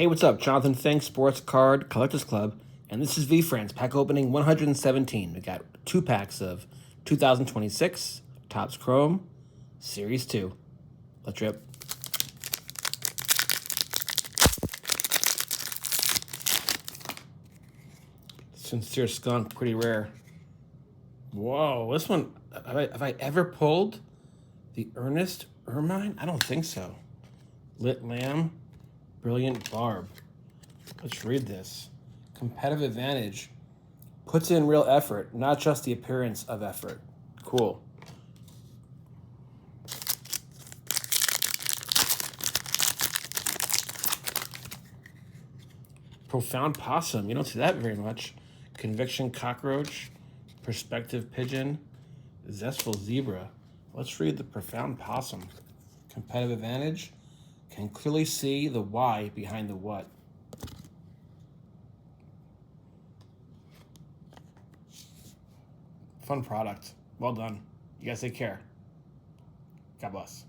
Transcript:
Hey, what's up? Jonathan Fink, Sports Card Collectors Club, and this is VeeFriends, pack opening 117. We got 2 packs of 2026 Topps Chrome Series 2. Let's rip. Sincere Skunk, pretty rare. Whoa, this one, have I ever pulled the Ernest Ermine? I don't think so. Lit Lamb, Brilliant Barb. Let's read this. Competitive advantage. Puts in real effort, not just the appearance of effort. Cool. Profound Possum. You don't see that very much. Conviction Cockroach. Perspective Pigeon. Zestful Zebra. Let's read the Profound Possum. Competitive advantage. Can clearly see the why behind the what. Fun product. Well done. You guys take care. God bless.